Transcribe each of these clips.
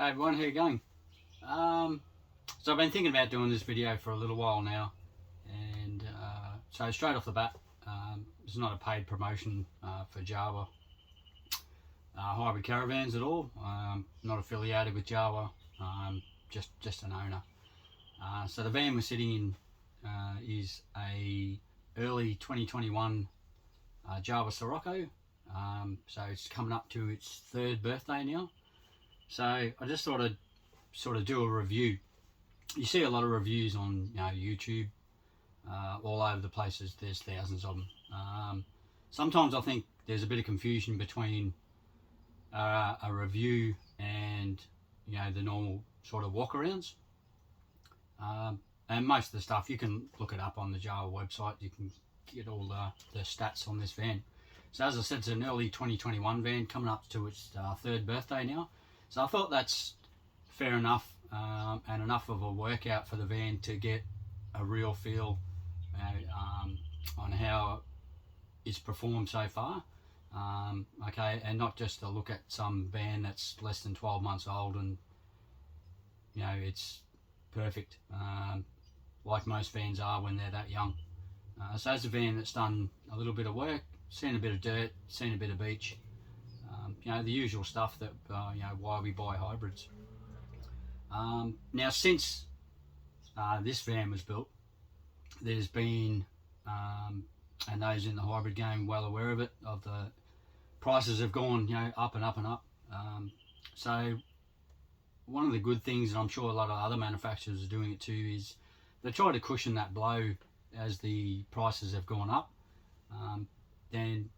Hey everyone, how you going? So I've been thinking about doing this video for a little while now, and so straight off the bat, it's not a paid promotion for Jawa hybrid caravans at all. Not affiliated with Jawa, just an owner. So the van we're sitting in is a early 2021 Jawa Sirocco. So it's coming up to its third birthday now. So I just thought I'd sort of do a review. You see a lot of reviews on YouTube, all over the places. There's thousands of them. Sometimes I think there's a bit of confusion between a review and the normal sort of walkarounds. And most of the stuff you can look it up on the Jawa website. You can get all the stats on this van. So as I said, it's an early 2021 van coming up to its third birthday now. So I thought that's fair enough, and enough of a workout for the van to get a real feel on how it's performed so far. Okay, and not just to look at some van that's less than 12 months old and it's perfect, like most vans are when they're that young. So it's a van that's done a little bit of work, seen a bit of dirt, seen a bit of beach. The usual stuff that why we buy hybrids. Now since this van was built, there's been, and those in the hybrid game well aware of it, of the prices have gone up and up and up. So one of the good things, and I'm sure a lot of other manufacturers are doing it too, is they try to cushion that blow as the prices have gone up. Then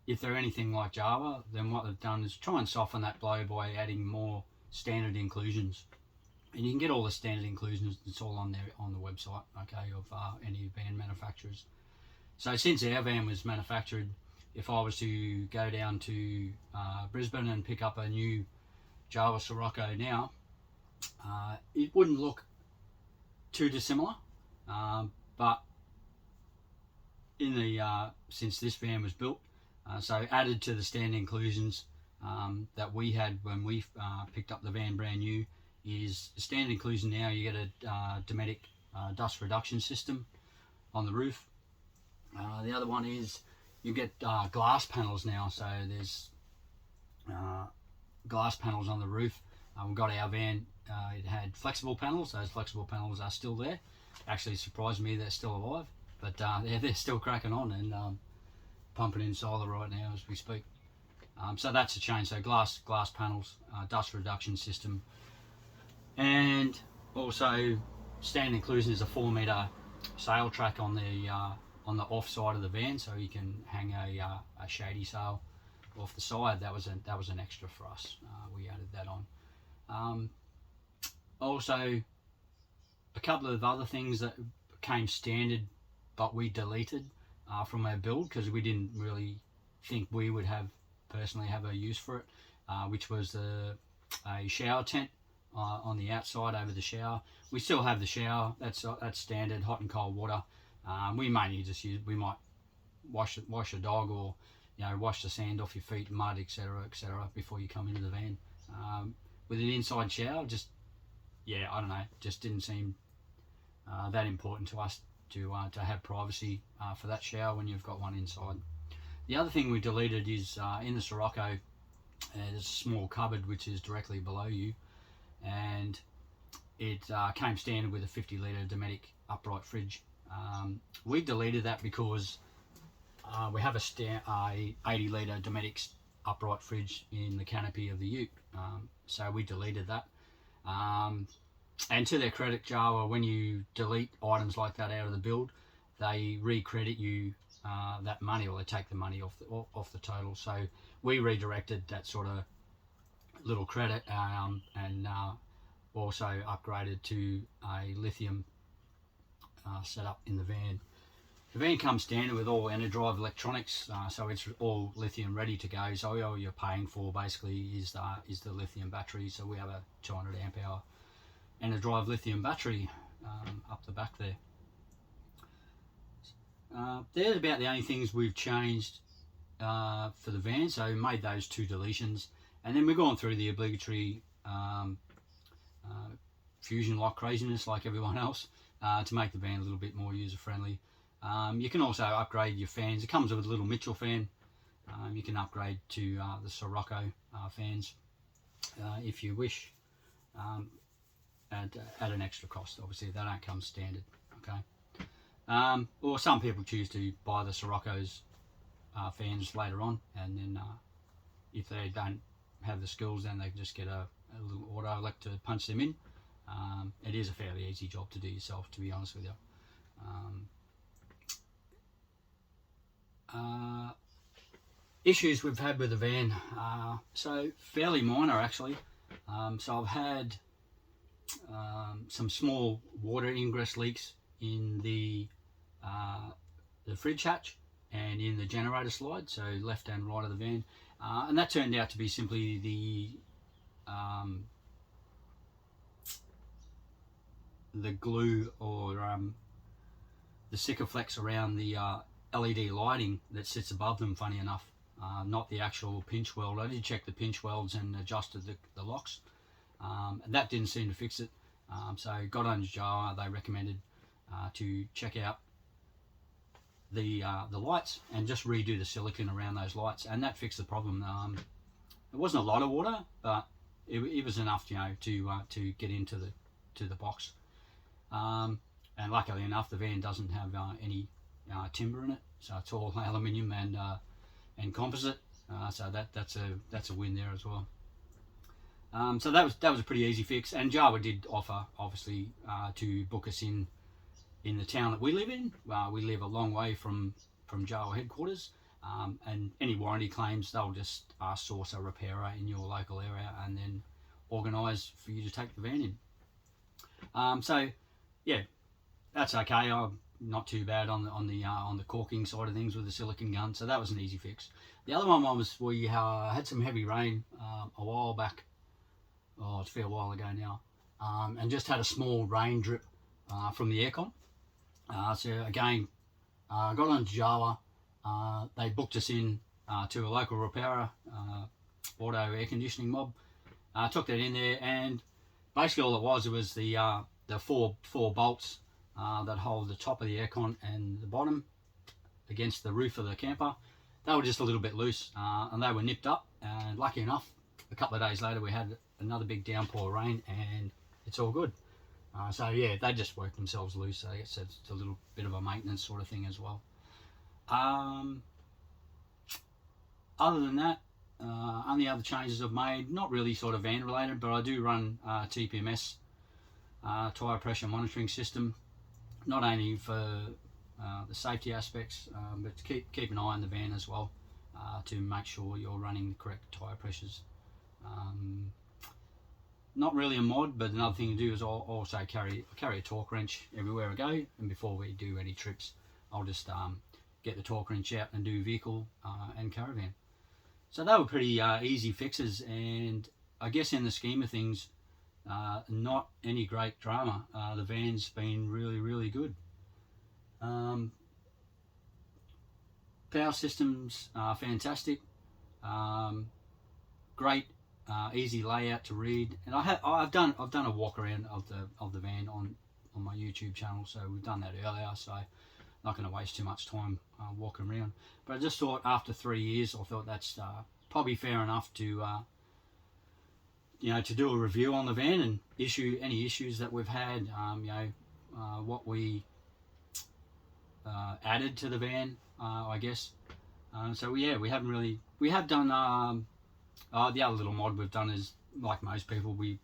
if they're anything like Jawa, then what they've done is try and soften that blow by adding more standard inclusions. And you can get all the standard inclusions, it's all on there on the website, okay, of any van manufacturers. So since our van was manufactured, if I was to go down to Brisbane and pick up a new Jawa Sirocco now, it wouldn't look too dissimilar, but in the since this van was built, so added to the standard inclusions that we had when we picked up the van brand new, is standard inclusion now. You get a Dometic dust reduction system on the roof. The other one is you get glass panels now. So there's glass panels on the roof. We got our van, it had flexible panels. Those flexible panels are still there. Actually surprised me they're still alive, but they're still cracking on and pumping in solar right now as we speak. So that's a change. So glass panels, dust reduction system, and also standard inclusion is a 4 metre sail track on the off side of the van, so you can hang a shady sail off the side. That was an extra for us. We added that on. Also, a couple of other things that came standard, but we deleted from our build because we didn't really think we would personally have a use for it, which was a shower tent on the outside over the shower. We still have the shower. That's standard, hot and cold water. We mainly just we might wash a dog, or wash the sand off your feet, mud, etc., before you come into the van. With an inside shower, I don't know, just didn't seem that important to us to have privacy for that shower when you've got one inside. The other thing we deleted is in the Sirocco, there's a small cupboard which is directly below you, and it came standard with a 50 litre Dometic upright fridge. We deleted that because we have a 80 litre Dometic upright fridge in the canopy of the ute, so we deleted that. And to their credit, Jawa, when you delete items like that out of the build, they recredit you that money, or they take the money off the total. So we redirected that sort of little credit, and also upgraded to a lithium setup in the van. The van comes standard with all EnerDrive electronics, so it's all lithium ready to go. So all you're paying for basically is the lithium battery. So we have a 200 amp hour EnerDrive lithium battery up the back there. They're about the only things we've changed for the van. So we made those two deletions, and then we've gone through the obligatory um, fusion lock craziness like everyone else to make the van a little bit more user friendly. You can also upgrade your fans. It comes with a little Mitchell fan. You can upgrade to the Sirocco fans if you wish, at an extra cost. Obviously, they don't come standard. Okay. Or some people choose to buy the Sirocco's fans later on, and then if they don't have the skills, then they can just get a little auto elect to punch them in. It is a fairly easy job to do yourself, to be honest with you. Issues we've had with the van, so fairly minor actually. So I've had some small water ingress leaks in the fridge hatch and in the generator slide, so left and right of the van, and that turned out to be simply the glue or the Sikaflex around the LED lighting that sits above them, funny enough, not the actual pinch weld. I did check the pinch welds and adjusted the locks, and that didn't seem to fix it. So got on Jawa, they recommended to check out the lights and just redo the silicone around those lights, and that fixed the problem. It wasn't a lot of water, but it was enough, you know, to get into the box. And luckily enough, the van doesn't have any timber in it, so it's all aluminium and composite. So that's a win there as well. So that was a pretty easy fix, and Jawa did offer, obviously, to book us in the town that we live in. We live a long way from Jawa headquarters, and any warranty claims, they'll just source a repairer in your local area and then organise for you to take the van in. So yeah, that's okay. I'm not too bad on the caulking side of things with the silicone gun, so that was an easy fix. The other one was we had some heavy rain a while back. Oh, it's a fair while ago now, and just had a small rain drip from the aircon. So again, got on Jawa. They booked us in to a local repairer, auto air conditioning mob. Took that in there, and basically all it was the four bolts that hold the top of the aircon and the bottom against the roof of the camper. They were just a little bit loose, and they were nipped up. And lucky enough, a couple of days later, we had another big downpour of rain, and it's all good. So yeah, they just worked themselves loose. So I guess it's a little bit of a maintenance sort of thing as well. Other than that, only other changes I've made, not really sort of van related, but I do run TPMS, tyre pressure monitoring system, not only for the safety aspects, but to keep an eye on the van as well, to make sure you're running the correct tyre pressures. Not really a mod, but another thing to do is I'll also carry a torque wrench everywhere I go, and before we do any trips, I'll just get the torque wrench out and do vehicle and caravan. So they were pretty easy fixes, and I guess in the scheme of things, not any great drama. The van's been really good. Power systems are fantastic. Great, easy layout to read, and I've done a walk around of the van on my YouTube channel, so we've done that earlier. So not going to waste too much time walking around. But I just thought after 3 years, I thought that's probably fair enough to to do a review on the van and issue any issues that we've had. What we added to the van, I guess. So yeah, we have done the other little mod we've done is, like most people, we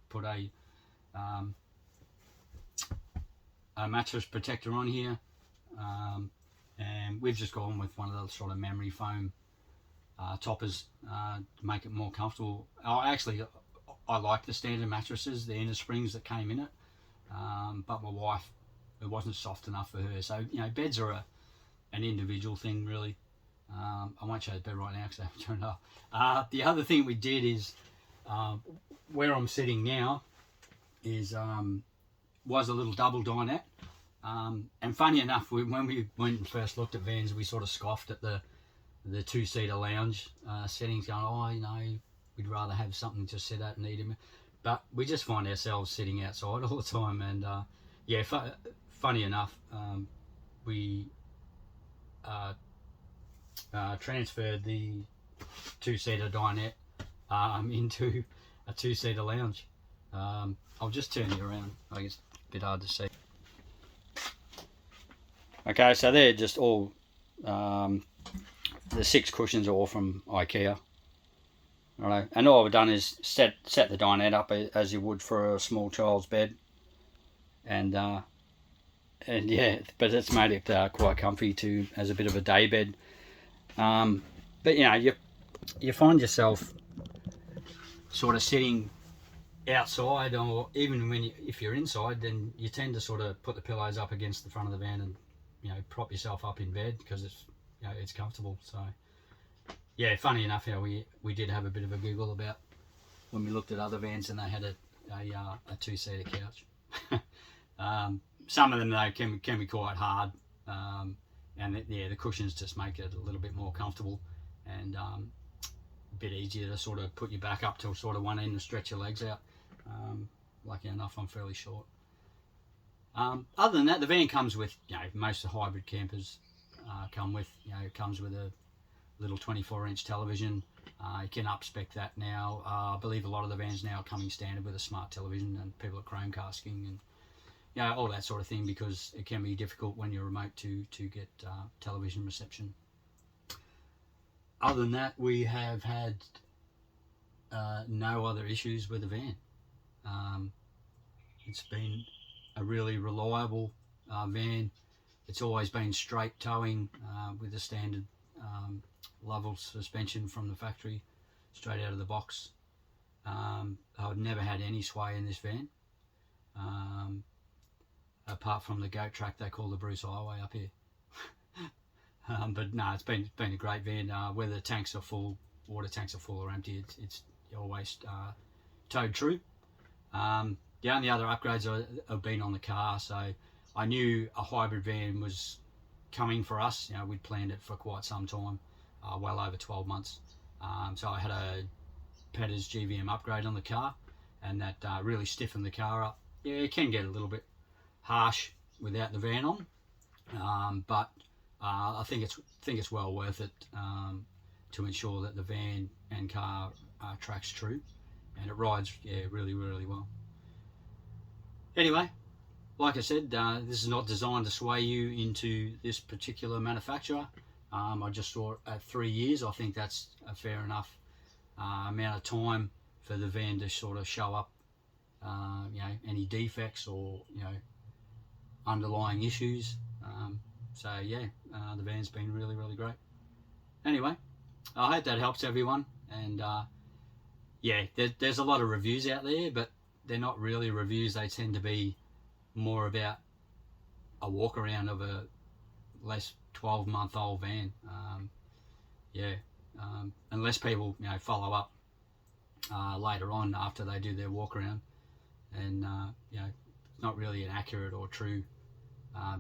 put a mattress protector on here, and we've just gone with one of those sort of memory foam toppers to make it more comfortable. I like the standard mattresses, the inner springs that came in it, but my wife, it wasn't soft enough for her. So beds are an individual thing, really. I won't show the bed right now because I haven't turned it up. The other thing we did is where I'm sitting now is was a little double dinette, and funny enough, when we went and first looked at vans, we sort of scoffed at the two-seater lounge settings, going, we'd rather have something to sit at and eat in. But we just find ourselves sitting outside all the time, and yeah, funny enough, we transferred the two-seater dinette into a two-seater lounge. I'll just turn you around. I guess a bit hard to see. Okay, so they're just all the 6 cushions are all from IKEA. Right, and all I've done is set the dinette up as you would for a small child's bed, and yeah, but it's made it quite comfy too as a bit of a day bed. But you know, you find yourself sort of sitting outside, or even if you're inside, then you tend to sort of put the pillows up against the front of the van and, you know, prop yourself up in bed because it's, you know, it's comfortable. So yeah, funny enough how we did have a bit of a Google about when we looked at other vans and they had a two-seater couch. Some of them though can be quite hard, and yeah, the cushions just make it a little bit more comfortable and a bit easier to sort of put your back up to sort of one end and stretch your legs out. Lucky enough, I'm fairly short. Other than that, the van comes with, you know, most of the hybrid campers come with, you know, it comes with a little 24-inch television. You can up-spec that now. I believe a lot of the vans now are coming standard with a smart television, and people are Chromecasting and, you know, all that sort of thing, because it can be difficult when you're remote to get television reception. Other than that, we have had no other issues with the van. It's been a really reliable van. It's always been straight towing with a standard level suspension from the factory, straight out of the box. I've never had any sway in this van, apart from the goat track they call the Bruce Highway up here. But no, it's been a great van. Whether the tanks are full, water tanks are full or empty, it's always towed true. The only other upgrades have been on the car, so I knew a hybrid van was coming for us. You know, we'd planned it for quite some time, well over 12 months. So I had a Petters GVM upgrade on the car, and that really stiffened the car up. Yeah, it can get a little bit harsh without the van on, but I think it's well worth it to ensure that the van and car tracks true, and it rides, yeah, really well. Anyway, like I said, this is not designed to sway you into this particular manufacturer. I just thought at 3 years, I think that's a fair enough amount of time for the van to sort of show up, you know, any defects or, you know, underlying issues. So yeah, the van's been really great. Anyway, I hope that helps everyone. And yeah, there's a lot of reviews out there, but they're not really reviews. They tend to be more about a walk around of a less 12-month-old van. Yeah, unless people, you know, follow up later on after they do their walk around, and you know, it's not really an accurate or true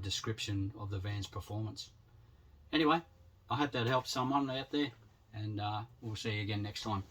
description of the van's performance. Anyway, I hope that helps someone out there, and we'll see you again next time.